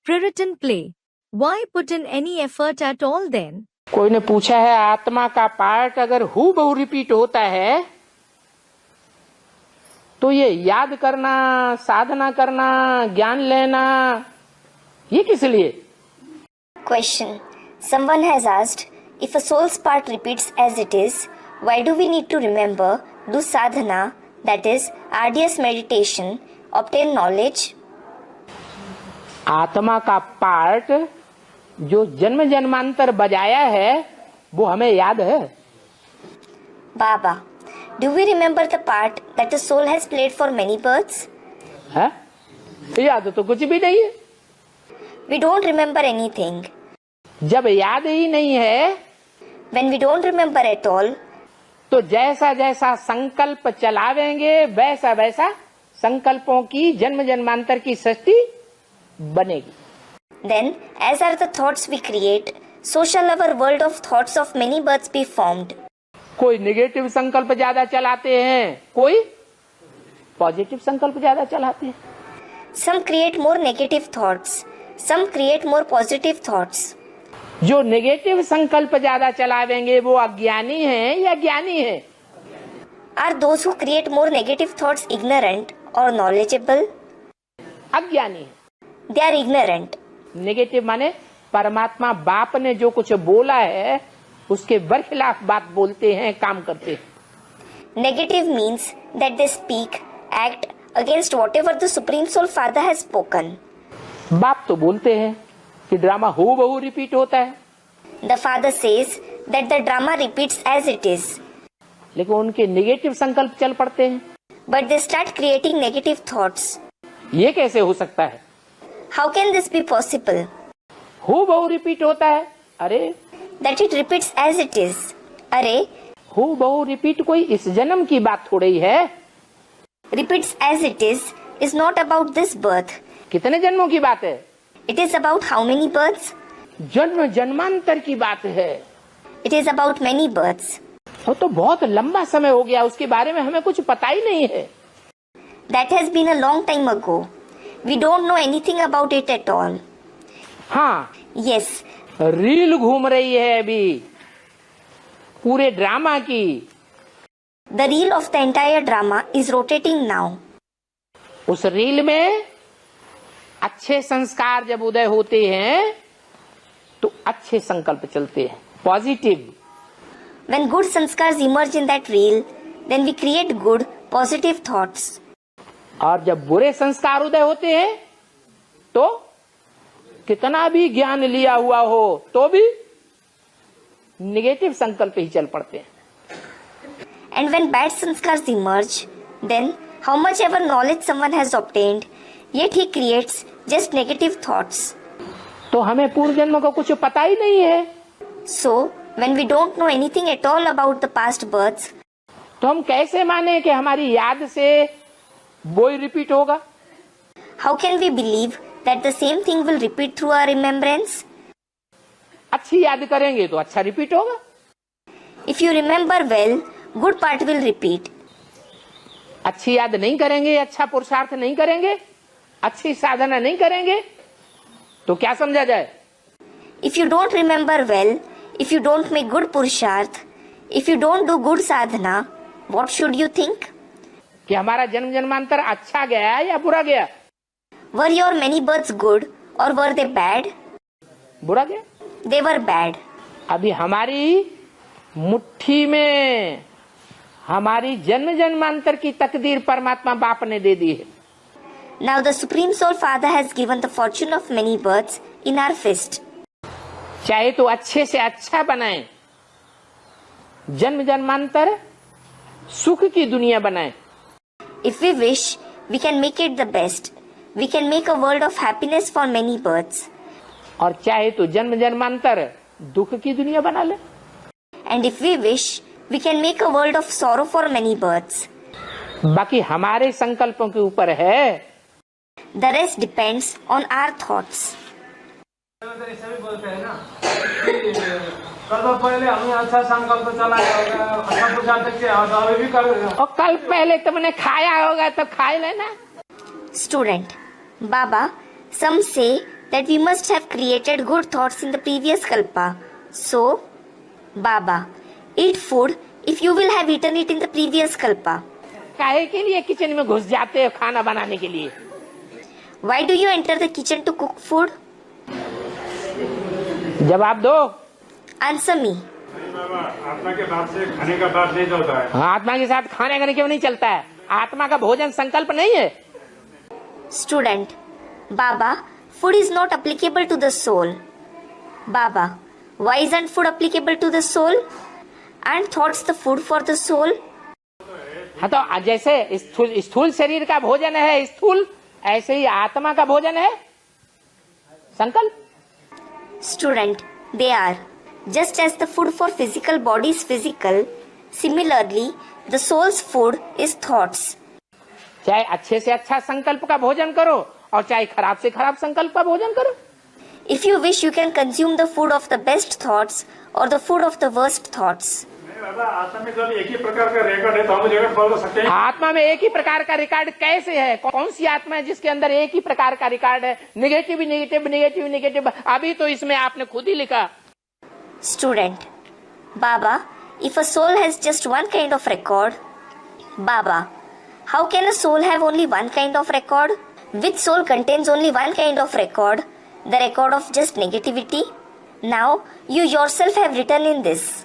pre-written play. Why put in any effort at all then? कोई ने पूछा है आत्मा का पार्ट अगर हूबहू रिपीट होता है तो ये याद करना, साधना करना, ज्ञान लेना, ये किस लिए? Question. Someone has asked, if a soul's part repeats as it is, why do we need to remember, do sadhana, that is, arduous meditation, obtain knowledge? आत्मा का पार्ट जो जन्म जन्मांतर बजाया है वो हमें याद है? Baba, do we remember the part that the soul has played for many births? है? याद तो कुछ भी नहीं है। We don't remember anything. जब याद ही नहीं है, When we don't remember at all, तो जैसा जैसा संकल्प चलावेंगे वैसा वैसा संकल्पों की जन्म जन्मांतर की सृष्टि बनेगी। then, as are the thoughts we create, so shall our world of thoughts of many births be formed. कोई नेगेटिव संकल्प ज्यादा चलाते हैं, कोई पॉजिटिव संकल्प ज्यादा चलाते हैं। Some create more negative thoughts, some create more positive thoughts. जो नेगेटिव संकल्प ज्यादा चलावेंगे वो अज्ञानी हैं या ज्ञानी हैं? Are those who create more negative thoughts ignorant or knowledgeable? अज्ञानी हैं। They are ignorant. नेगेटिव माने परमात्मा बाप ने जो कुछ बोला है उसके बरखिलाफ बात बोलते हैं, काम करते हैं। Negative means that they speak, act against whatever the Supreme Soul Father has spoken. बाप तो बोलते हैं कि ड्रामा हूबहू रिपीट होता है, The Father says that the drama repeats as it is, लेकिन उनके नेगेटिव संकल्प चल पड़ते हैं। but they start creating negative thoughts. ये कैसे हो सकता है? How can this be possible? हूबहू रिपीट होता है। अरे That it repeats as it is. Array, हूबहू रिपीट कोई इस जन्म की बात थोड़ी है। repeats as it is not about this birth. कितने जन्मों की बात है? It is about how many births? जन्म जन्मांतर की बात है। It is about many births. वो तो बहुत लंबा समय हो गया, उसके बारे में हमें कुछ पता ही नहीं है। That has been a long time ago. We don't know anything about it at all. हाँ, Yes, रील घूम रही है अभी पूरे ड्रामा की। the reel of the entire drama is rotating now. उस रील में अच्छे संस्कार जब उदय होते हैं तो अच्छे संकल्प चलते हैं, positive. When good sanskars emerge in that reel, then we create good, positive thoughts. और जब बुरे संस्कार उदय होते हैं तो कितना भी ज्ञान लिया हुआ हो तो भी निगेटिव संकल्प ही चल पड़ते हैं। And when bad sanskars emerge, then how much ever knowledge someone has obtained, yet he creates just negative thoughts. तो हमें पूर्व जन्म का कुछ पता ही नहीं है, So, when we don't know anything at all about the past births, तो हम कैसे माने कि हमारी याद से वो ही रिपीट होगा? how can we believe that the same thing will repeat through our remembrance? अच्छी याद करेंगे तो अच्छा रिपीट होगा। If you remember well, good part will repeat. अच्छी याद नहीं करेंगे, अच्छा पुरुषार्थ नहीं करेंगे, अच्छी साधना नहीं करेंगे तो क्या समझा जाए? If you don't remember well, if you don't make good purusharth, if you don't do good sadhana, what should you think? कि हमारा जन्म जन्मांतर अच्छा गया या बुरा गया? Were your many births good or were they bad? बुरा गया। They were bad. अभी हमारी मुट्ठी में हमारी जन्म जन्मांतर की तकदीर परमात्मा बाप ने दे दी है। Now the Supreme Soul Father has given the fortune of many births in our fist. चाहे तो अच्छे से अच्छा बनाएं, जन्म जन्मांतर सुख की दुनिया बनाएं। If we wish, we can make it the best. We can make a world of happiness for many births. और चाहे तो जन्म जन्मांतर दुख की दुनिया बना ले। And if we wish, we can make a world of sorrow for many births. बाकी हमारे संकल्पों के ऊपर है। The rest depends on our thoughts. सभी बोलते हैं ना कल तो पहले हमें अच्छा संकल्प चला होगा, अच्छा पुरुषार्थ किया तो अभी भी कर। और कल पहले तुमने खाया होगा तो खा लेना। Student, Baba, some say that we must have created good thoughts in the previous kalpa. So, Baba, eat food if you will have eaten it in the previous kalpa. काहे के लिए किचन में घुस जाते हो खाना बनाने के लिए? Why do you enter the kitchen to cook food? जवाब दो। Answer me. आत्मा के बात से खाने का बात नहीं चलता है। आत्मा के साथ खाने का क्यों नहीं चलता है? आत्मा का भोजन संकल्प नहीं है। Student, Baba, food is not applicable to the soul. Baba, why isn't food applicable to the soul? Aren't thoughts the food for the soul? हाँ, तो जैसे स्थूल शरीर का भोजन है स्थूल, ऐसे ही आत्मा का भोजन है संकल्प। Student, they are. Just as the food for physical body is physical, similarly, the soul's food is thoughts. चाहे अच्छे से अच्छा संकल्प का भोजन करो और चाहे खराब से खराब संकल्प का भोजन करो। If you wish, you can consume the food of the best thoughts or the food of the worst thoughts. दादा, आत्मा में जब एक ही प्रकार का रिकॉर्ड है तो हम जगत बदल सकते हैं। आत्मा में एक ही प्रकार का रिकॉर्ड कैसे है? कौन सी आत्मा है जिसके अंदर एक ही प्रकार का रिकॉर्ड है? Negative negative negative negative. अभी तो इसमें आपने खुद ही लिखा। Student, Baba, if a soul has just one kind of record, Baba, how can a soul have only one kind of record? Which soul contains only one kind of record, the record of just negativity? Now, you yourself have written in this.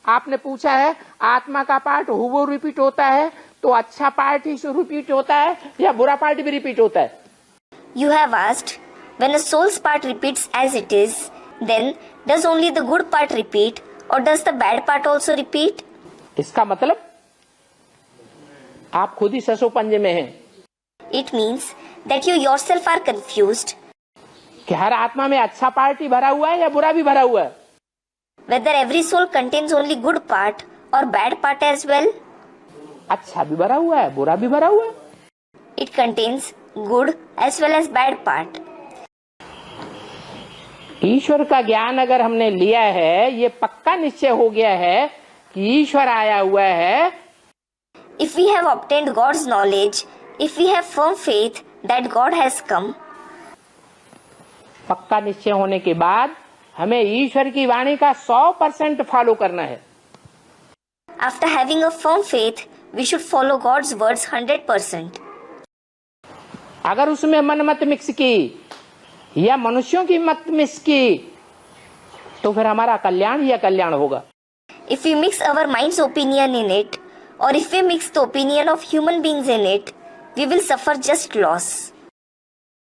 आपने पूछा है आत्मा का part हुबहू repeat होता है तो अच्छा part ही repeat होता है या बुरा पार्ट भी रिपीट होता है? You have asked, when a soul's part repeats as it is, then does only the good part repeat or does the bad part also repeat? इसका मतलब आप खुद ही ससो पंजे में हैं। It means that you yourself are confused कि हर आत्मा में अच्छा पार्ट ही भरा हुआ है या बुरा भी भरा हुआ है? whether every soul contains only good part or bad part as well. अच्छा भी भरा हुआ है, बुरा भी भरा हुआ है। It contains good as well as bad part. ईश्वर का ज्ञान अगर हमने लिया है, ये पक्का निश्चय हो गया है कि ईश्वर आया हुआ है। If we have obtained God's knowledge, if we have firm faith that God has come, पक्का निश्चय होने के बाद हमें ईश्वर की वाणी का 100% फॉलो करना है। after having a firm faith, we should follow God's words 100%. अगर उसमें मन मत मिक्स की या मनुष्यों की मत मिक्स की तो फिर हमारा कल्याण ही अकल्याण होगा। If we mix our mind's opinion in it, or if we mix the opinion of human beings in it, we will suffer just loss.